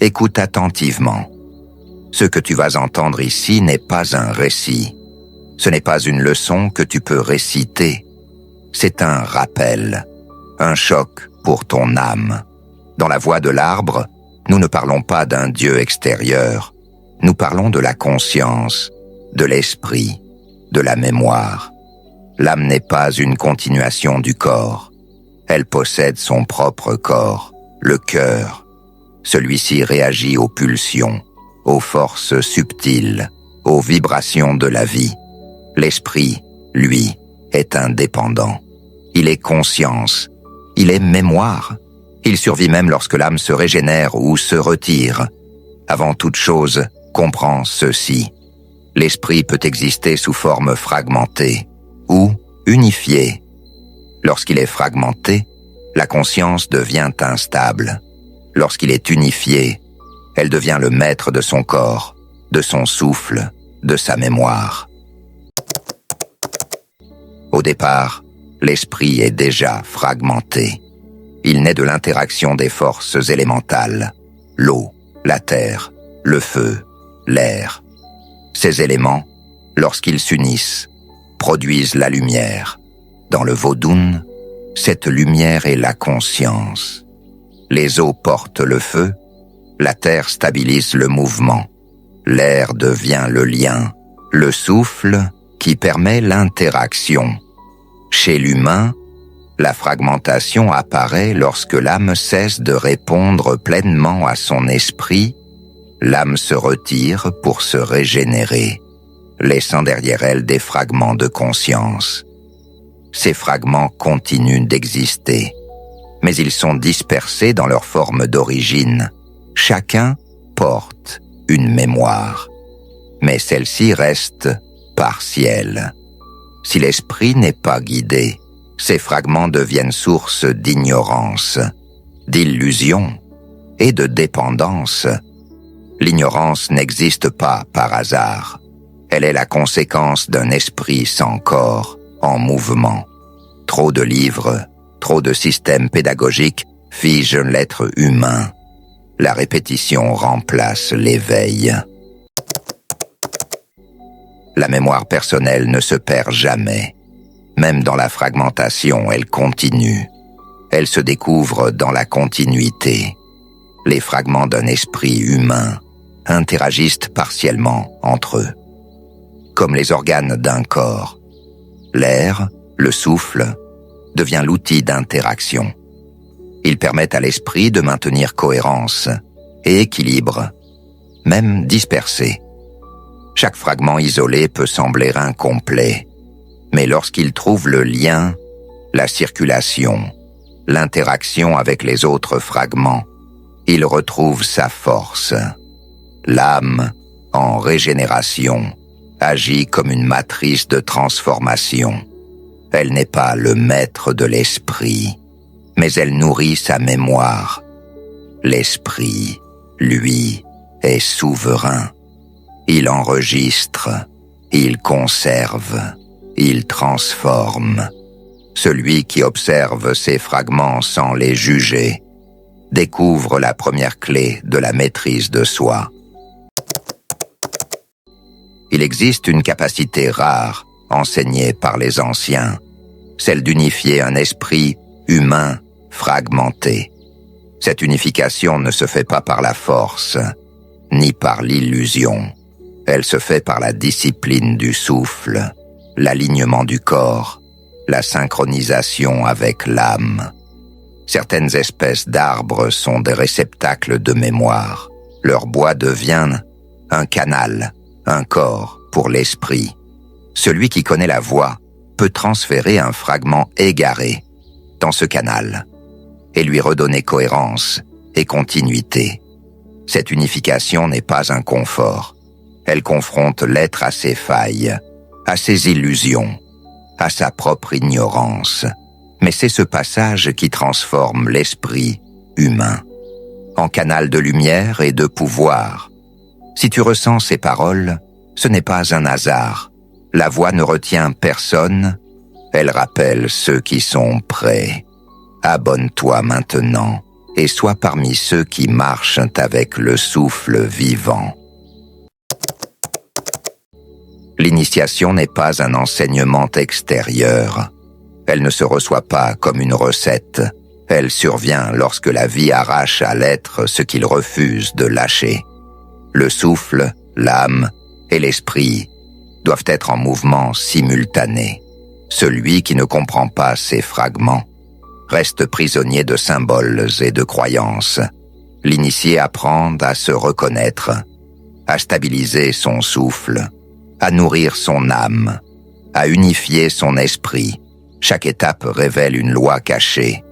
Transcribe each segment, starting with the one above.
Écoute attentivement. Ce que tu vas entendre ici n'est pas un récit. Ce n'est pas une leçon que tu peux réciter. C'est un rappel, un choc pour ton âme. Dans la voix de l'arbre, nous ne parlons pas d'un Dieu extérieur. Nous parlons de la conscience, de l'esprit, de la mémoire. L'âme n'est pas une continuation du corps. Elle possède son propre corps, le cœur. Celui-ci réagit aux pulsions, aux forces subtiles, aux vibrations de la vie. L'esprit, lui, est indépendant. Il est conscience, il est mémoire. Il survit même lorsque l'âme se régénère ou se retire. Avant toute chose, comprends ceci. L'esprit peut exister sous forme fragmentée ou unifiée. Lorsqu'il est fragmenté, la conscience devient instable. Lorsqu'il est unifié, elle devient le maître de son corps, de son souffle, de sa mémoire. Au départ, l'esprit est déjà fragmenté. Il naît de l'interaction des forces élémentales, l'eau, la terre, le feu, l'air. Ces éléments, lorsqu'ils s'unissent, produisent la lumière. Dans le Vodun, cette lumière est la conscience. Les eaux portent le feu, la terre stabilise le mouvement, l'air devient le lien, le souffle qui permet l'interaction. Chez l'humain, la fragmentation apparaît lorsque l'âme cesse de répondre pleinement à son esprit, l'âme se retire pour se régénérer, laissant derrière elle des fragments de conscience. Ces fragments continuent d'exister, mais ils sont dispersés dans leur forme d'origine. Chacun porte une mémoire, mais celle-ci reste partielle. Si l'esprit n'est pas guidé, ces fragments deviennent source d'ignorance, d'illusion et de dépendance. L'ignorance n'existe pas par hasard. Elle est la conséquence d'un esprit sans corps, en mouvement. Trop de livres, trop de systèmes pédagogiques figent l'être humain. La répétition remplace l'éveil. La mémoire personnelle ne se perd jamais. Même dans la fragmentation, elle continue. Elle se découvre dans la continuité. Les fragments d'un esprit humain interagissent partiellement entre eux. Comme les organes d'un corps, l'air, le souffle, devient l'outil d'interaction. Ils permettent à l'esprit de maintenir cohérence et équilibre, même dispersé. Chaque fragment isolé peut sembler incomplet, mais lorsqu'il trouve le lien, la circulation, l'interaction avec les autres fragments, il retrouve sa force. L'âme, en régénération, agit comme une matrice de transformation. Elle n'est pas le maître de l'esprit, mais elle nourrit sa mémoire. L'esprit, lui, est souverain. Il enregistre, il conserve, il transforme. Celui qui observe ces fragments sans les juger découvre la première clé de la maîtrise de soi. Il existe une capacité rare enseignée par les anciens, celle d'unifier un esprit humain fragmenté. Cette unification ne se fait pas par la force, ni par l'illusion. Elle se fait par la discipline du souffle, l'alignement du corps, la synchronisation avec l'âme. Certaines espèces d'arbres sont des réceptacles de mémoire. Leur bois devient un canal, un corps pour l'esprit. Celui qui connaît la voie peut transférer un fragment égaré dans ce canal et lui redonner cohérence et continuité. Cette unification n'est pas un confort. Elle confronte l'être à ses failles, à ses illusions, à sa propre ignorance. Mais c'est ce passage qui transforme l'esprit humain en canal de lumière et de pouvoir. Si tu ressens ces paroles, ce n'est pas un hasard. La voix ne retient personne, elle rappelle ceux qui sont prêts. Abonne-toi maintenant et sois parmi ceux qui marchent avec le souffle vivant. L'initiation n'est pas un enseignement extérieur. Elle ne se reçoit pas comme une recette. Elle survient lorsque la vie arrache à l'être ce qu'il refuse de lâcher. Le souffle, l'âme et l'esprit doivent être en mouvement simultané. Celui qui ne comprend pas ces fragments reste prisonnier de symboles et de croyances. L'initié apprend à se reconnaître, à stabiliser son souffle, à nourrir son âme, à unifier son esprit. Chaque étape révèle une loi cachée,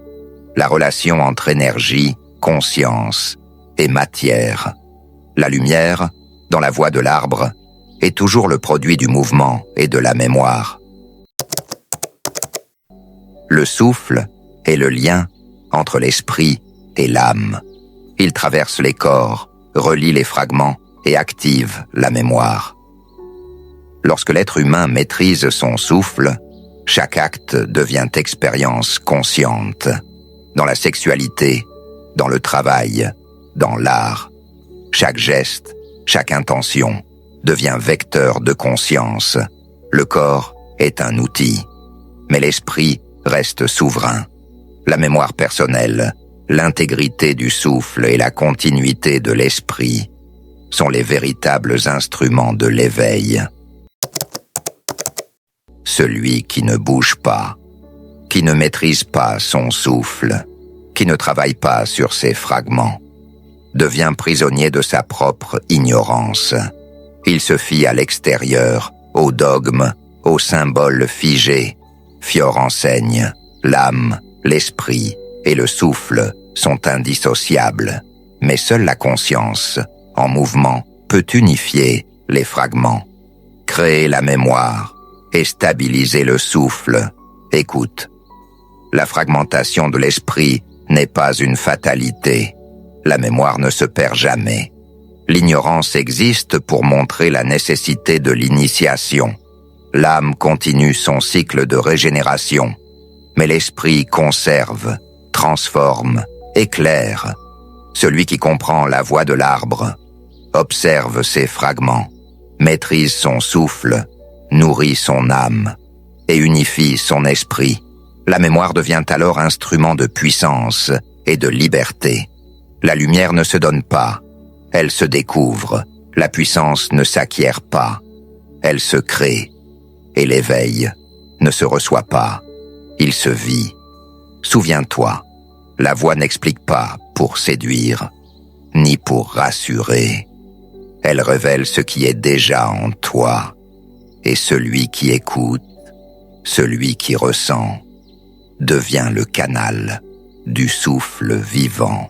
la relation entre énergie, conscience et matière. La lumière, dans la voie de l'arbre, est toujours le produit du mouvement et de la mémoire. Le souffle est le lien entre l'esprit et l'âme. Il traverse les corps, relie les fragments et active la mémoire. Lorsque l'être humain maîtrise son souffle, chaque acte devient expérience consciente. Dans la sexualité, dans le travail, dans l'art, chaque geste, chaque intention devient vecteur de conscience. Le corps est un outil, mais l'esprit reste souverain. La mémoire personnelle, l'intégrité du souffle et la continuité de l'esprit sont les véritables instruments de l'éveil. Celui qui ne bouge pas, qui ne maîtrise pas son souffle, qui ne travaille pas sur ses fragments, devient prisonnier de sa propre ignorance. Il se fie à l'extérieur, aux dogmes, aux symboles figés. Fior enseigne, l'âme, l'esprit et le souffle sont indissociables, mais seule la conscience, en mouvement, peut unifier les fragments, créer la mémoire et stabiliser le souffle. Écoute, la fragmentation de l'esprit n'est pas une fatalité. La mémoire ne se perd jamais. L'ignorance existe pour montrer la nécessité de l'initiation. L'âme continue son cycle de régénération, mais l'esprit conserve, transforme, éclaire. Celui qui comprend la voie de l'arbre, observe ses fragments, maîtrise son souffle, nourrit son âme et unifie son esprit. La mémoire devient alors instrument de puissance et de liberté. La lumière ne se donne pas, elle se découvre. La puissance ne s'acquiert pas, elle se crée. Et l'éveil ne se reçoit pas, il se vit. Souviens-toi, la voix n'explique pas pour séduire, ni pour rassurer. Elle révèle ce qui est déjà en toi, et celui qui écoute, celui qui ressent, devient le canal du souffle vivant.